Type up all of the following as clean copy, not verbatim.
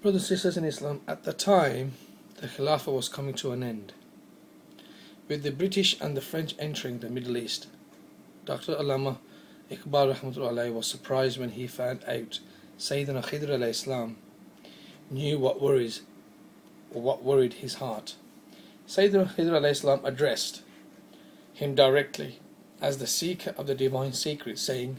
Brothers and sisters in Islam, at the time the Khilafah was coming to an end, with the British and the French entering the Middle East. Dr. Allama Iqbal Rahmatullah was surprised when he found out Sayyiduna Khidr AS knew what worried his heart. Sayyiduna Khidr AS addressed him directly as the seeker of the divine secret, saying,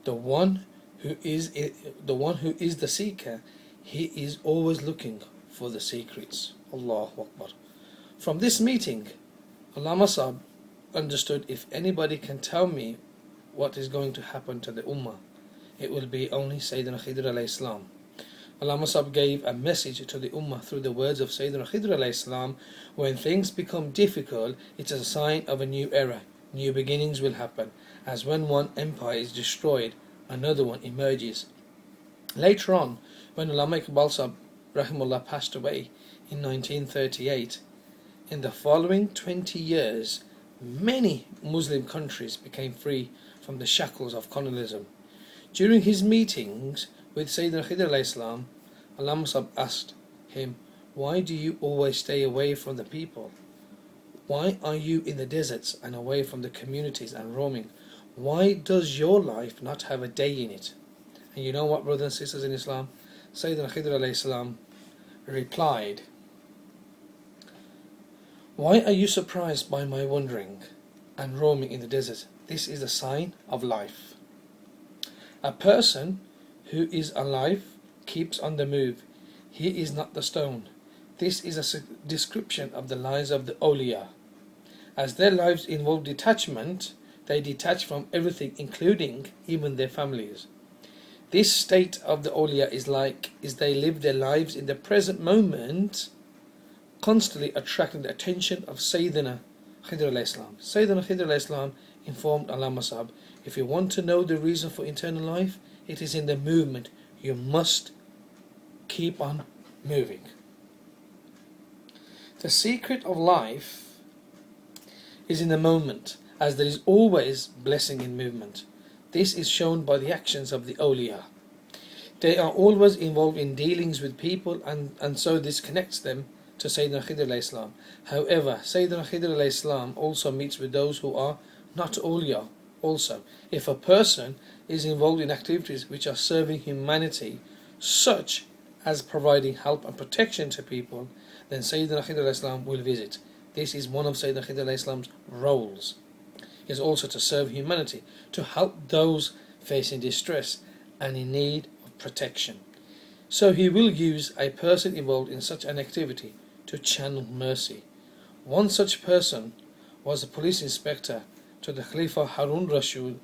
the one who is the seeker, he is always looking for the secrets. Allahu Akbar. From this meeting, Allama Sahib understood, if anybody can tell me what is going to happen to the Ummah, it will be only Sayyiduna Khidr AS. Allama Sahib gave a message to the Ummah through the words of Sayyiduna Khidr AS: when things become difficult, it's a sign of a new era. New beginnings will happen, as when one empire is destroyed, another one emerges. Later on, when Allama Iqbal Sahib Rahimullah passed away in 1938, in the following 20 years, many Muslim countries became free from the shackles of colonialism. During his meetings with Sayyidina Khidr AS, Allama Sahib asked him, why do you always stay away from the people? Why are you in the deserts and away from the communities and roaming? Why does your life not have a day in it? And you know what, brothers and sisters in Islam? Sayyidina Khidr AS replied, why are you surprised by my wandering and roaming in the desert? This is a sign of life. A person who is alive keeps on the move. He is not the stone. This is a description of the lives of the awliya. As their lives involve detachment, they detach from everything, including even their families. This state of the awliya is they live their lives in the present moment, constantly attracting the attention of Sayyidina Khidr AS. Sayyidina Khidr AS informed Allama Sahib, if you want to know the reason for eternal life, it is in the movement. You must keep on moving. The secret of life is in the moment, as there is always blessing in movement. This is shown by the actions of the awliya. They are always involved in dealings with people, and so this connects them to Sayyidina Khidr AS. However, Sayyidina Khidr AS also meets with those who are not awliya also. If a person is involved in activities which are serving humanity, such as providing help and protection to people, then Sayyidina Khidr AS will visit. This is one of Sayyidina Khidr AS roles. It is also to serve humanity, to help those facing distress and in need of protection. So he will use a person involved in such an activity to channel mercy. One such person was a police inspector to the Khalifa Harun Rashid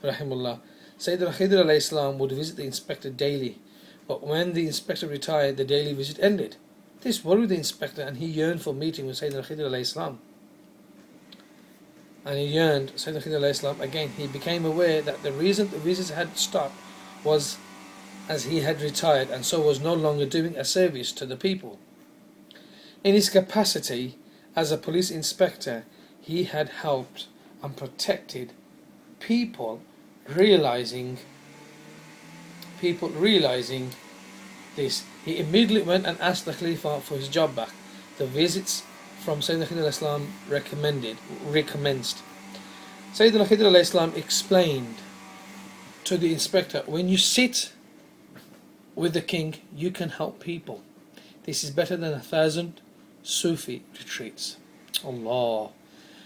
Rahimullah. Sayyidina Khidr AS would visit the inspector daily, but when the inspector retired, the daily visit ended. This worried the inspector, and he yearned for meeting with Sayyidina Khidr AS. And he yearned Sayyidina Khidr AS again. He became aware that the reason the visits had stopped was as he had retired, and so was no longer doing a service to the people. In his capacity as a police inspector, he had helped and protected people realizing this. He immediately went and asked the Khalifa for his job back. The visits from Sayyidina Khidr AS recommenced. Sayyidina Khidr AS explained to the inspector, when you sit with the king, you can help people. This is better than 1,000 Sufi retreats. Allah.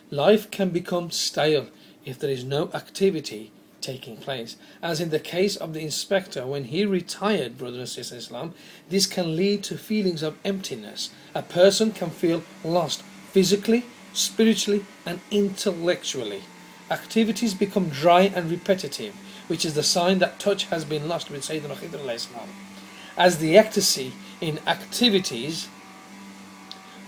Life can become stale if there is no activity taking place. As in the case of the inspector, when he retired, brothers and sisters in Islam, this can lead to feelings of emptiness. A person can feel lost physically, spiritually, and intellectually. Activities become dry and repetitive, which is the sign that touch has been lost with Sayyidina Khidr AS. As the ecstasy in activities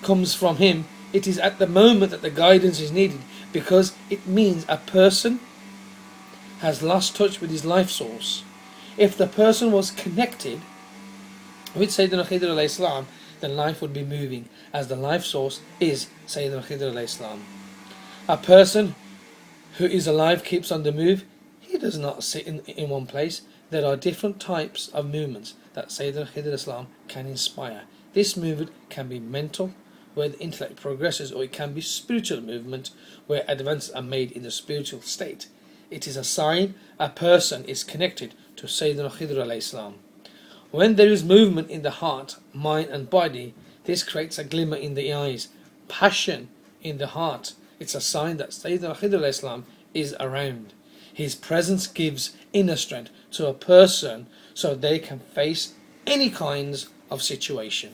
comes from him, it is at the moment that the guidance is needed, because it means a person has lost touch with his life source. If the person was connected with Sayyidina Khidr AS, then life would be moving, as the life source is Sayyidina Khidr AS. A person who is alive keeps on the move. He does not sit in one place. There are different types of movements that Sayyiduna Khidr Islam can inspire. This movement can be mental, where the intellect progresses, or it can be spiritual movement, where advances are made in the spiritual state. It is a sign a person is connected to Sayyiduna Khidr AS. When there is movement in the heart, mind and body, this creates a glimmer in the eyes, passion in the heart. It's a sign that Sayyiduna Khidr AS is around. His presence gives inner strength to a person so they can face any kinds of situation.